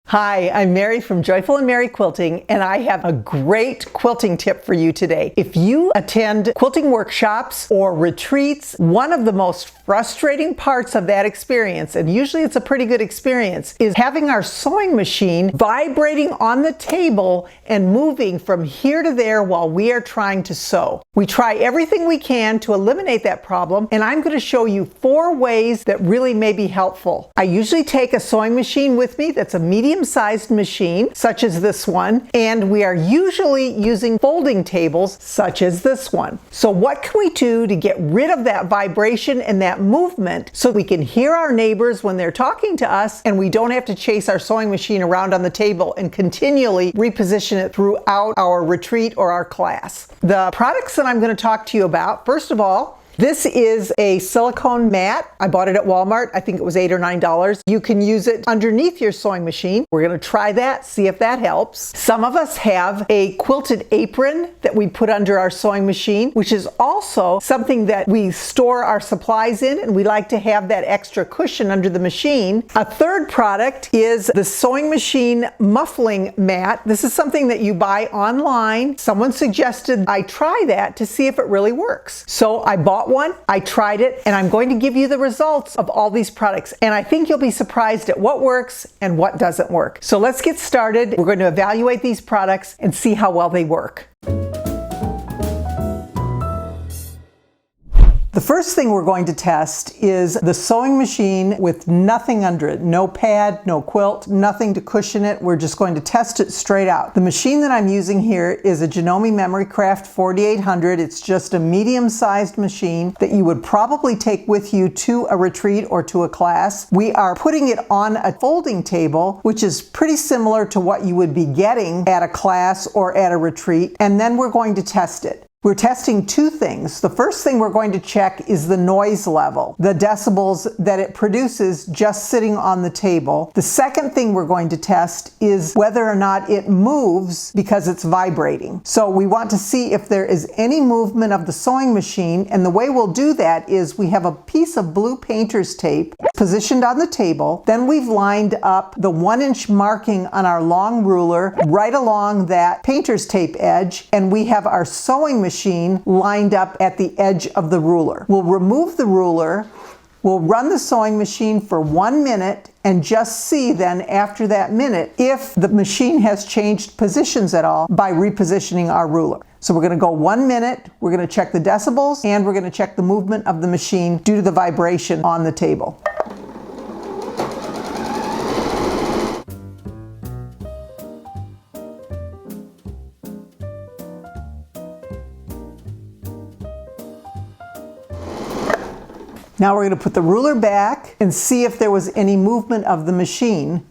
Hi, I'm Mary from Joyful and Mary Quilting, and I have a great quilting tip for you today. If you attend quilting workshops or retreats, one of the most frustrating parts of that experience, and usually it's a pretty good experience, is having our sewing machine vibrating on the table and moving from here to there while we are trying to sew. We try everything we can to eliminate that problem, and I'm going to show you 4 ways that really may be helpful. I usually take a sewing machine with me that's a medium-sized machine, such as this one, and we are usually using folding tables, such as this one. So what can we do to get rid of that vibration and that movement so we can hear our neighbors when they're talking to us and we don't have to chase our sewing machine around on the table and continually reposition it throughout our retreat or our class? The products that I'm going to talk to you about, first of all, this is a silicone mat. I bought it at Walmart. I think it was $8 or $9. You can use it underneath your sewing machine. We're going to try that, see if that helps. Some of us have a quilted apron that we put under our sewing machine, which is also something that we store our supplies in, and we like to have that extra cushion under the machine. A third product is the sewing machine muffling mat. This is something that you buy online. Someone suggested I try that to see if it really works. So I bought one, I tried it, and I'm going to give you the results of all these products. And I think you'll be surprised at what works and what doesn't work. So let's get started. We're going to evaluate these products and see how well they work. The first thing we're going to test is the sewing machine with nothing under it. No pad, no quilt, nothing to cushion it. We're just going to test it straight out. The machine that I'm using here is a Janome Memory Craft 4800. It's just a medium-sized machine that you would probably take with you to a retreat or to a class. We are putting it on a folding table, which is pretty similar to what you would be getting at a class or at a retreat, and then we're going to test it. We're testing 2 things. The first thing we're going to check is the noise level, the decibels that it produces just sitting on the table. The second thing we're going to test is whether or not it moves because it's vibrating. So we want to see if there is any movement of the sewing machine, and the way we'll do that is we have a piece of blue painter's tape positioned on the table. Then we've lined up the 1-inch marking on our long ruler right along that painter's tape edge, and we have our sewing machine lined up at the edge of the ruler. We'll remove the ruler, we'll run the sewing machine for 1 minute, and just see then after that minute if the machine has changed positions at all by repositioning our ruler. So we're going to go 1 minute, we're going to check the decibels, and we're going to check the movement of the machine due to the vibration on the table. Now we're going to put the ruler back and see if there was any movement of the machine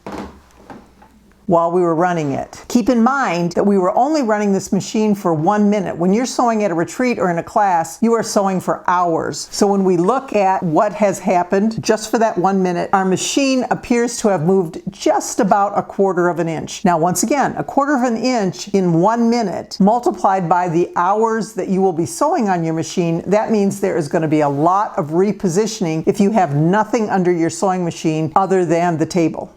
while we were running it. Keep in mind that we were only running this machine for 1 minute. When you're sewing at a retreat or in a class, you are sewing for hours. So when we look at what has happened just for that 1 minute, our machine appears to have moved just about 1/4 of an inch. Now once again, 1/4 of an inch in 1 minute multiplied by the hours that you will be sewing on your machine, that means there is going to be a lot of repositioning if you have nothing under your sewing machine other than the table.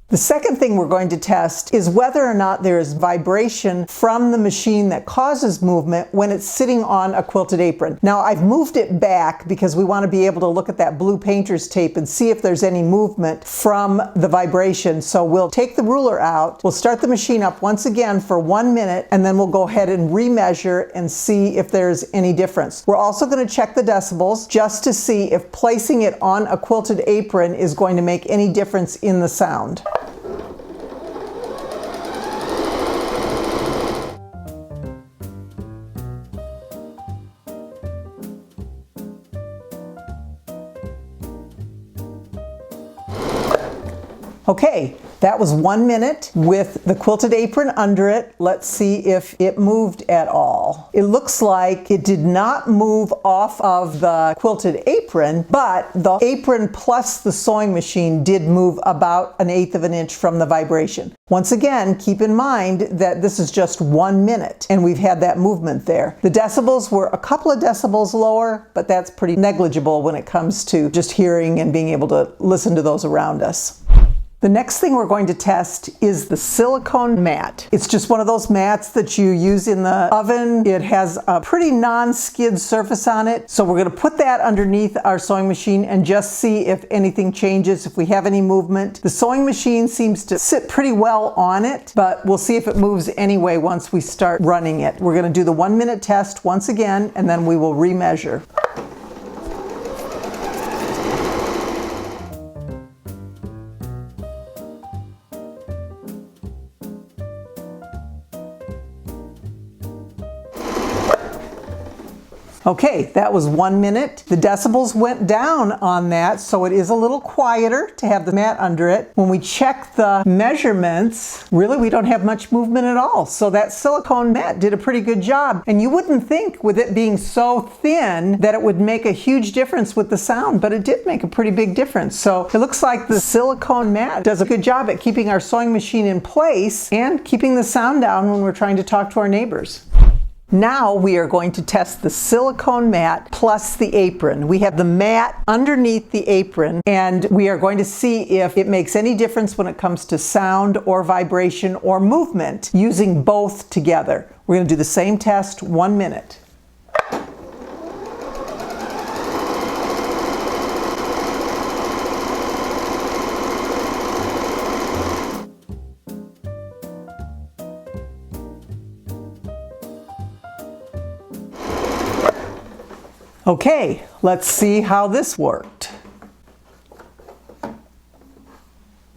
The second thing we're going to test is whether or not there is vibration from the machine that causes movement when it's sitting on a quilted apron. Now I've moved it back because we want to be able to look at that blue painter's tape and see if there's any movement from the vibration. So we'll take the ruler out, we'll start the machine up once again for 1 minute, and then we'll go ahead and remeasure and see if there's any difference. We're also going to check the decibels just to see if placing it on a quilted apron is going to make any difference in the sound. Okay, that was 1 minute with the quilted apron under it. Let's see if it moved at all. It looks like it did not move off of the quilted apron, but the apron plus the sewing machine did move about 1/8 of an inch from the vibration. Once again, keep in mind that this is just 1 minute and we've had that movement there. The decibels were a couple of decibels lower, but that's pretty negligible when it comes to just hearing and being able to listen to those around us. The next thing we're going to test is the silicone mat. It's just one of those mats that you use in the oven. It has a pretty non-skid surface on it. So we're going to put that underneath our sewing machine and just see if anything changes, if we have any movement. The sewing machine seems to sit pretty well on it, but we'll see if it moves anyway once we start running it. We're going to do the 1-minute test once again, and then we will remeasure. Okay, that was 1 minute. The decibels went down on that, so it is a little quieter to have the mat under it. When we check the measurements, really we don't have much movement at all. So that silicone mat did a pretty good job. And you wouldn't think with it being so thin that it would make a huge difference with the sound, but it did make a pretty big difference. So it looks like the silicone mat does a good job at keeping our sewing machine in place and keeping the sound down when we're trying to talk to our neighbors. Now we are going to test the silicone mat plus the apron. We have the mat underneath the apron, and we are going to see if it makes any difference when it comes to sound or vibration or movement using both together. We're going to do the same test, 1 minute. Okay, let's see how this worked.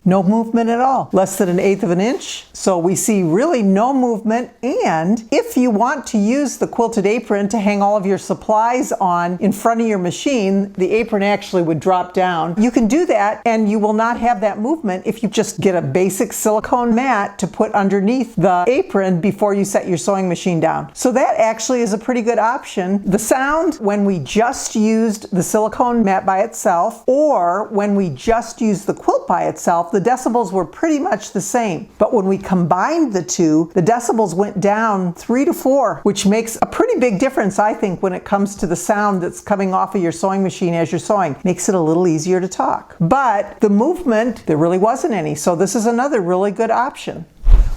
No movement at all, less than 1/8 of an inch. So we see really no movement. And if you want to use the quilted apron to hang all of your supplies on in front of your machine, the apron actually would drop down. You can do that and you will not have that movement if you just get a basic silicone mat to put underneath the apron before you set your sewing machine down. So that actually is a pretty good option. The sound when we just used the silicone mat by itself or when we just used the quilt by itself, the decibels were pretty much the same. But when we combined the two, the decibels went down 3 to 4, which makes a pretty big difference, I think, when it comes to the sound that's coming off of your sewing machine as you're sewing. Makes it a little easier to talk. But the movement, there really wasn't any. So this is another really good option.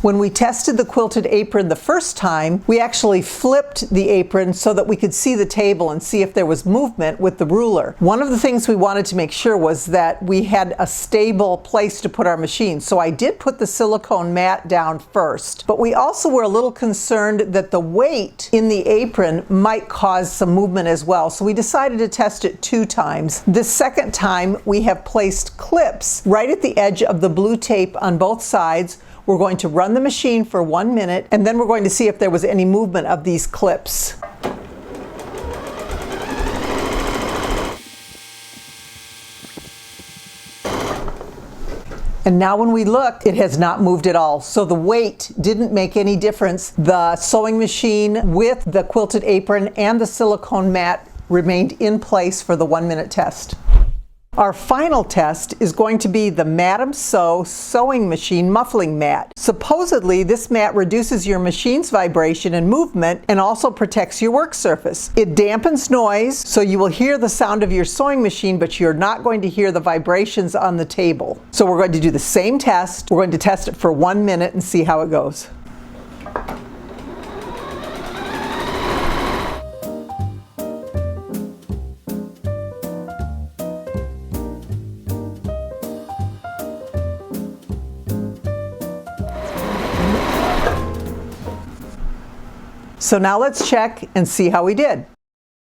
When we tested the quilted apron the first time, we actually flipped the apron so that we could see the table and see if there was movement with the ruler. One of the things we wanted to make sure was that we had a stable place to put our machine. So I did put the silicone mat down first, but we also were a little concerned that the weight in the apron might cause some movement as well. So we decided to test it 2 times. This second time, we have placed clips right at the edge of the blue tape on both sides. We're going to run the machine for 1 minute, and then we're going to see if there was any movement of these clips. And now when we look, it has not moved at all. So the weight didn't make any difference. The sewing machine with the quilted apron and the silicone mat remained in place for the 1 minute test. Our final test is going to be the Madam Sew sewing machine muffling mat. Supposedly, this mat reduces your machine's vibration and movement and also protects your work surface. It dampens noise, so you will hear the sound of your sewing machine, but you're not going to hear the vibrations on the table. So we're going to do the same test. We're going to test it for 1 minute and see how it goes. So now let's check and see how we did.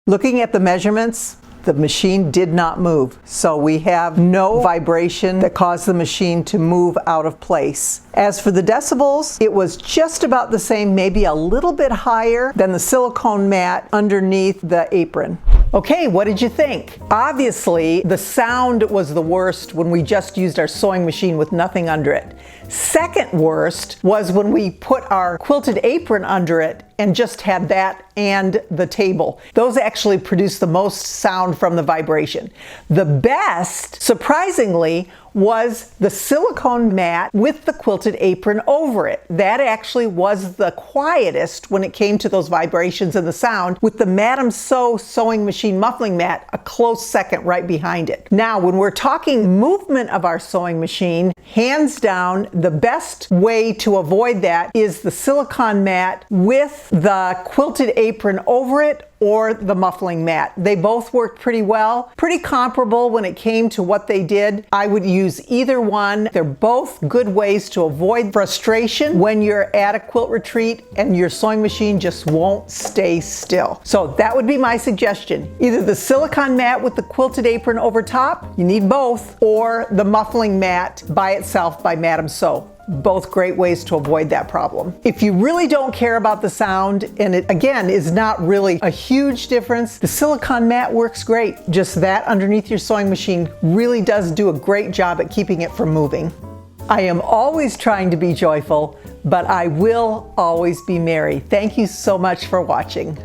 Looking at the measurements, the machine did not move. So we have no vibration that caused the machine to move out of place. As for the decibels, it was just about the same, maybe a little bit higher than the silicone mat underneath the apron. Okay, what did you think? Obviously, the sound was the worst when we just used our sewing machine with nothing under it. Second worst was when we put our quilted apron under it and just had that and the table. Those actually produced the most sound from the vibration. The best, surprisingly, was the silicone mat with the quilted apron over it. That actually was the quietest when it came to those vibrations and the sound, with the Madame Sew sewing machine muffling mat a close second right behind it. Now, when we're talking movement of our sewing machine, hands down, the best way to avoid that is the silicone mat with the quilted apron over it, or the muffling mat. They both worked pretty well, pretty comparable when it came to what they did. I would use either one. They're both good ways to avoid frustration when you're at a quilt retreat and your sewing machine just won't stay still. So that would be my suggestion. Either the silicone mat with the quilted apron over top, you need both, or the muffling mat by itself by Madame Sew. Both great ways to avoid that problem. If you really don't care about the sound, and it again is not really a huge difference, the silicone mat works great. Just that underneath your sewing machine really does do a great job at keeping it from moving. I am always trying to be joyful, but I will always be merry. Thank you so much for watching.